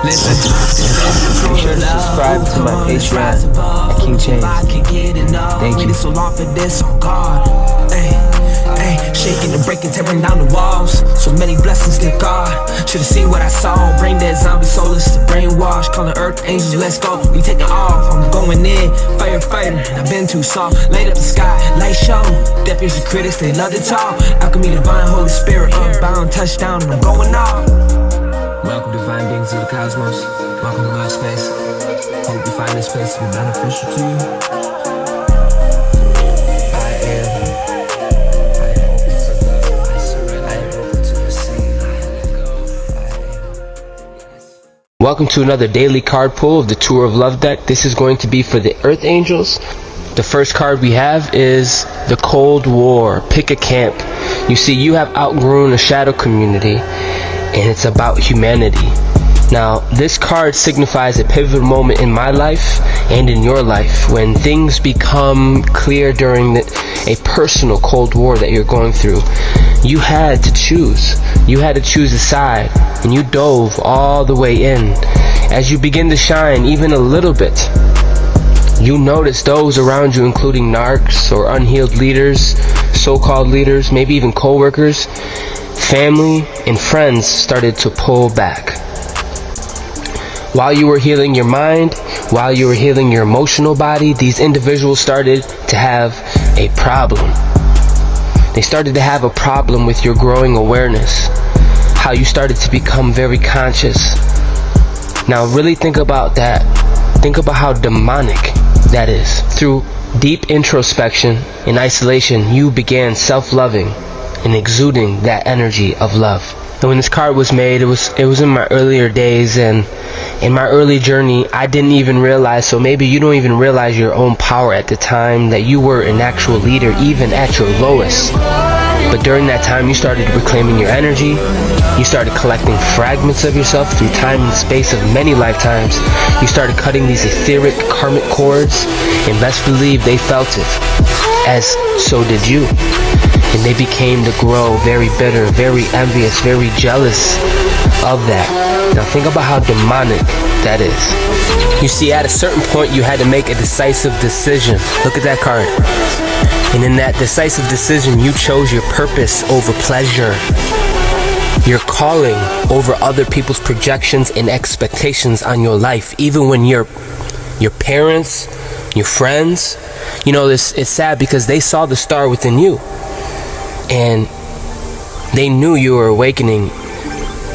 Listen, Be sure to subscribe to my Patreon at King James. Thank you. So long for this on God. Shaking and breaking, tearing down the walls. So many blessings, dear God. Should've seen what I saw. Brain dead, zombie, soulless, the brainwash. Calling earth angels, let's go. We taking off. I'm going in. Firefighter, I've been too soft. Light up the sky, light show. Deaf ears and critics, they love to talk. Alchemy, divine, Holy Spirit, unbound, touchdown, and I'm going off. Welcome, divine beings of the cosmos. Welcome to my space. Hope you find this space to be beneficial to you. Welcome to another daily card pull of the Tour of Love deck. This is going to be for the Earth Angels. The first card we have is the Cold War. Pick a camp. You see, you have outgrown a shadow community, and it's about humanity. Now, this card signifies a pivotal moment in my life and in your life when things become clear during a personal Cold War that you're going through. You had to choose. You had to choose a side, and you dove all the way in. As you begin to shine even a little bit, you notice those around you, including narcs or unhealed leaders, so-called leaders, maybe even co-workers, family, and friends started to pull back. While you were healing your mind, while you were healing your emotional body, these individuals started to have a problem. They started to have a problem with your growing awareness, how you started to become very conscious. Now really think about that. Think about how demonic that is. Through deep introspection and isolation, you began self-loving and exuding that energy of love. And when this card was made, it was in my earlier days, and in my early journey, I didn't even realize, so maybe you don't even realize your own power at the time, that you were an actual leader, even at your lowest. But during that time, you started reclaiming your energy. You started collecting fragments of yourself through time and space of many lifetimes. You started cutting these etheric karmic cords, and best believe they felt it, as so did you. And they became to grow very bitter, very envious, very jealous of that. Now think about how demonic that is. You see, at a certain point you had to make a decisive decision. Look at that card. And in that decisive decision, you chose your purpose over pleasure, your calling over other people's projections and expectations on your life. Even when your parents, your friends, you know, it's sad because they saw the star within you. And they knew you were awakening.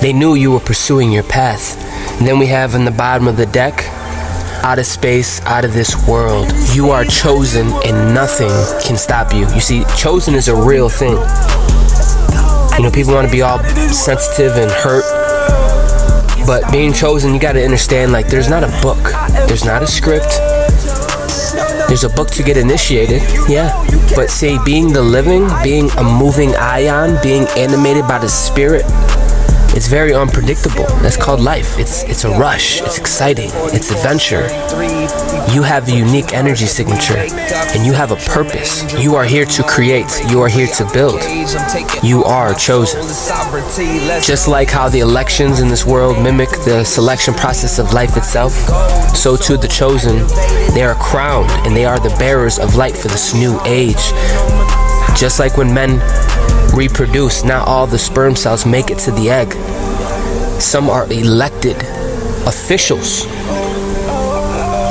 They knew you were pursuing your path. And then we have in the bottom of the deck, out of space, out of this world. You are chosen and nothing can stop you. You see, chosen is a real thing. You know, people want to be all sensitive and hurt. But being chosen, you got to understand, like, there's not a book. There's not a script. There's a book to get initiated, yeah. But say, being the living, being a moving ion, being animated by the spirit, it's very unpredictable. That's called life. It's a rush. It's exciting. It's adventure. You have a unique energy signature, and you have a purpose. You are here to create. You are here to build. You are chosen. Just like how the elections in this world mimic the selection process of life itself, so too the chosen, they are crowned, and they are the bearers of light for this new age. Just like when men reproduce, not all the sperm cells make it to the egg. Some are elected officials,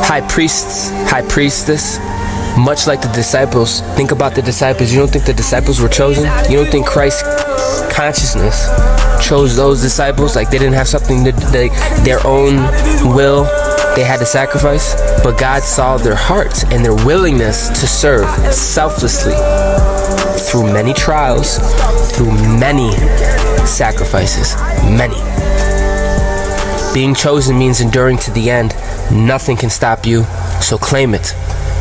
high priests, high priestess, much like the disciples. Think about the disciples. You don't think the disciples were chosen? You don't think Christ's consciousness chose those disciples? Like they didn't have something to their own will they had to sacrifice? But God saw their hearts and their willingness to serve selflessly through many trials, through many sacrifices, many. Being chosen means enduring to the end. Nothing can stop you, so claim it.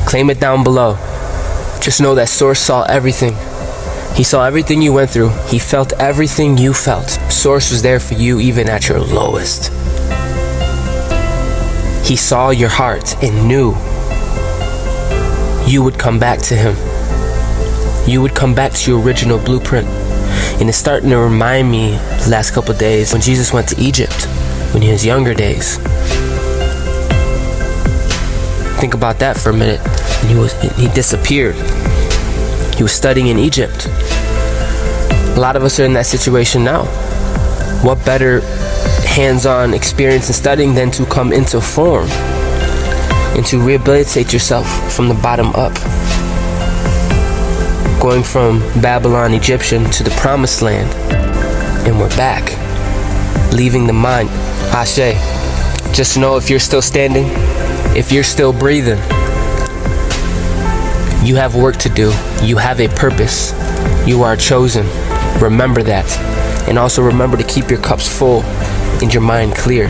Claim it down below. Just know that Source saw everything. He saw everything you went through. He felt everything you felt. Source was there for you even at your lowest. He saw your heart and knew you would come back to him. You would come back to your original blueprint. And it's starting to remind me the last couple of days when Jesus went to Egypt. in his younger days. Think about that for a minute. And he disappeared. He was studying in Egypt. A lot of us are in that situation now. What better hands-on experience in studying than to come into form and to rehabilitate yourself from the bottom up? Going from Babylon, Egyptian to the promised land, and we're back, leaving the mind. Ashe, just know if you're still standing, if you're still breathing, you have work to do. You have a purpose. You are chosen. Remember that. And also remember to keep your cups full and your mind clear.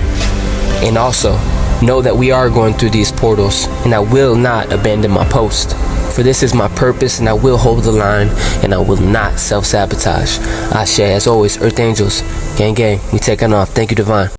And also know that we are going through these portals, and I will not abandon my post. For this is my purpose, and I will hold the line, and I will not self-sabotage. Ashe, as always, Earth Angels, gang gang, we taking off. Thank you, Divine.